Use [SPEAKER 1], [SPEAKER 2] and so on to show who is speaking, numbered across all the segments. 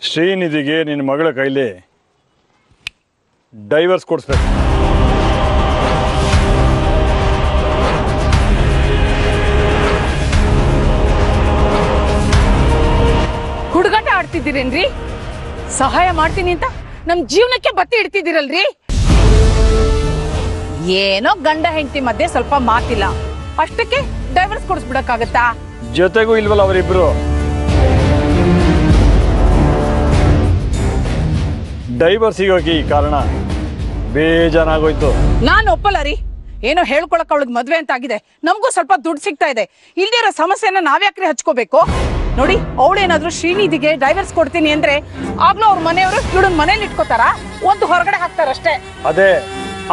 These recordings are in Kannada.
[SPEAKER 1] ಶ್ರೀನಿಧಿಗೆ ನಿನ್ನ ಮಗಳ ಕೈಲಿ ಡೈವರ್ಸ್ ಕೊಡಿಸ್ಬೇಕು.
[SPEAKER 2] ಹುಡುಗಾಟ ಆಡ್ತಿದ್ದೀರೇನ್ರಿ? ಸಹಾಯ ಮಾಡ್ತೀನಿ ಅಂತ ನಮ್ ಜೀವನಕ್ಕೆ ಬತ್ತಿ ಇಡ್ತಿದ್ದೀರಲ್ರಿ. ಏನೋ ಗಂಡ ಹೆಂಡತಿ ಮಧ್ಯೆ ಸ್ವಲ್ಪ ಮಾತಿಲ್ಲ, ಅಷ್ಟಕ್ಕೆ ಡೈವರ್ಸ್ ಕೊಡಿಸ್ಬಿಡಕ್ಕಾಗತ್ತಾ?
[SPEAKER 1] ಜೊತೆಗೂ ಇಲ್ವಲ್ಲ ಅವರಿಬ್ರು. ಡೈವರ್ಸ್ ಸಿಗೋಕೆ ಈ ಕಾರಣ ಬೇಜಾರಾಗೋಯ್ತು.
[SPEAKER 2] ನಾನು ಒಪ್ಪಲ್ಲ ರೀ. ಏನೋ ಹೇಳ್ಕೊಳಕ್ ಅವಳಿಗೆ ಮದ್ವೆ ಅಂತ ಆಗಿದೆ, ನಮಗೂ ಸ್ವಲ್ಪ ದುಡ್ಡು ಸಿಗ್ತಾ ಇದೆ. ಇಲ್ದಿರೋ ಸಮಸ್ಯೆನ ನಾವ್ಯಾಕ್ರಿ ಹಚ್ಕೋಬೇಕು? ನೋಡಿ, ಅವಳೇನಾದ್ರೂ ಶ್ರೀನಿಧಿಗೆ ಡೈವರ್ಸ್ ಕೊಡ್ತೀನಿ ಅಂದ್ರೆ ಆಗ್ಲೂ ಅವ್ರ ಮನೆಯವರು ಇವಳನ್ನ ಮನೇಲಿ ಇಟ್ಕೋತಾರ, ಒಂದು ಹೊರಗಡೆ ಹಾಕ್ತಾರಷ್ಟೇ.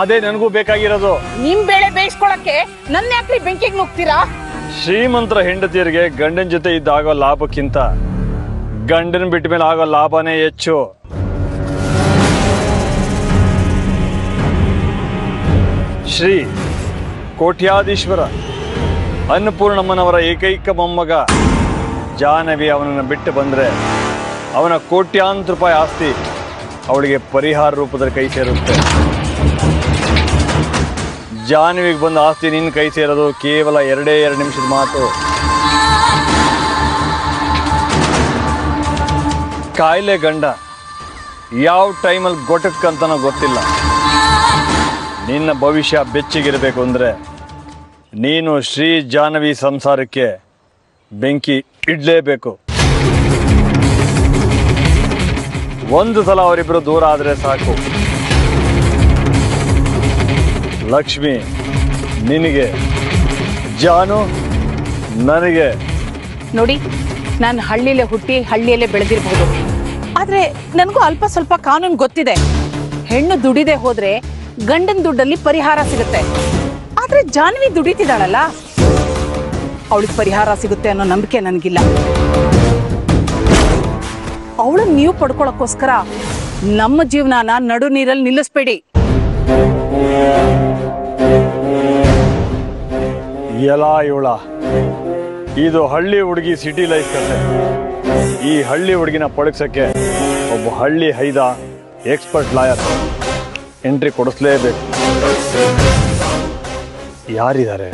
[SPEAKER 1] ಅದೇ ನನಗೂ ಬೇಕಾಗಿರೋದು.
[SPEAKER 2] ನಿಮ್ ಬೇಳೆ ಬೇಯಿಸ್ಕೊಳಕ್ಕೆ ನನ್ನ ಯಾಕ್ರಿ ಬೆಂಕಿಗೆ ನುಗ್ತೀರಾ?
[SPEAKER 1] ಶ್ರೀಮಂತರ ಹೆಂಡತಿಯರಿಗೆ ಗಂಡನ ಜೊತೆ ಇದ್ದಾಗೋ ಲಾಭಕ್ಕಿಂತ ಗಂಡನ ಬಿಟ್ಟ ಮೇಲೆ ಆಗೋ ಲಾಭನೇ ಹೆಚ್ಚು. ಶ್ರೀ ಕೋಟ್ಯಾಧೀಶ್ವರ ಅನ್ನಪೂರ್ಣಮ್ಮನವರ ಏಕೈಕ ಮೊಮ್ಮಗ ಜಾಹ್ನವಿ ಅವನನ್ನು ಬಿಟ್ಟು ಬಂದರೆ ಅವನ ಕೋಟ್ಯಾಂತರ ರೂಪಾಯಿ ಆಸ್ತಿ ಅವಳಿಗೆ ಪರಿಹಾರ ರೂಪದಲ್ಲಿ ಕೈ ಸೇರುತ್ತೆ. ಜಾಹ್ನವಿಗೆ ಬಂದ ಆಸ್ತಿ ನಿನ್ನ ಕೈ ಸೇರೋದು ಕೇವಲ 2 ನಿಮಿಷದ ಮಾತು. ಕಾಯಿಲೆ ಗಂಡ ಯಾವ ಟೈಮಲ್ಲಿ ಗೊಟ್ಟಕ್ಕಂತನೋ ಗೊತ್ತಿಲ್ಲ. ನಿನ್ನ ಭವಿಷ್ಯ ಬೆಚ್ಚಗಿರಬೇಕು ಅಂದರೆ ನೀನು ಶ್ರೀ ಜಾಹ್ನವಿ ಸಂಸಾರಕ್ಕೆ ಬೆಂಕಿ ಇಡಲೇಬೇಕು. ಒಂದು ಸಲ ಅವರಿಬ್ಬರು ದೂರ ಆದರೆ ಸಾಕು. ಲಕ್ಷ್ಮಿ ನಿನಗೆ, ಜಾನು ನನಗೆ.
[SPEAKER 2] ನೋಡಿ, ನಾನು ಹಳ್ಳಿಲೇ ಹುಟ್ಟಿ ಹಳ್ಳಿಯಲ್ಲೇ ಬೆಳೆದಿರಬಹುದು, ಆದ್ರೆ ನನಗೂ ಅಲ್ಪ ಸ್ವಲ್ಪ ಕಾನೂನು ಗೊತ್ತಿದೆ. ಹೆಣ್ಣು ದುಡಿದೆ ಹೋದ್ರೆ ಗಂಡನ ದುಡ್ಡಲ್ಲಿ ಪರಿಹಾರ ಸಿಗುತ್ತೆ. ಆದ್ರೆ ಜಾಹ್ನವಿ ದುಡಿತಿದ್ದಾಳಲ್ಲ, ಅವಳಿಗೆ ಪರಿಹಾರ ಸಿಗುತ್ತೆ ಅನ್ನೋ ನಂಬಿಕೆ ನನಗಿಲ್ಲ. ಅವಳನ್ನ ನೀವು ಪಡ್ಕೊಳಕ್ಕೋಸ್ಕರ ನಮ್ಮ ಜೀವನನ ನಡು ನೀರಲ್ಲಿ ನಿಲ್ಲಿಸ್ಬೇಡಿ.
[SPEAKER 1] ಎಲ್ಲ ಇವಳ ಇದು ಹಳ್ಳಿ ಹುಡುಗಿ ಸಿಟಿ ಲೈಫ್ ಕತೆ. ಈ ಹಳ್ಳಿ ಹುಡುಗಿನ ಪಳಗ್ಸಕ್ಕೆ ಒಬ್ಬ ಹಳ್ಳಿ ಹೈದ ಎಕ್ಸ್ಪರ್ಟ್ ಲಾಯರ್ ಎಂಟ್ರಿ ಕೊಡಿಸ್ಲೇಬೇಕು. ಯಾರಿದ್ದಾರೆ?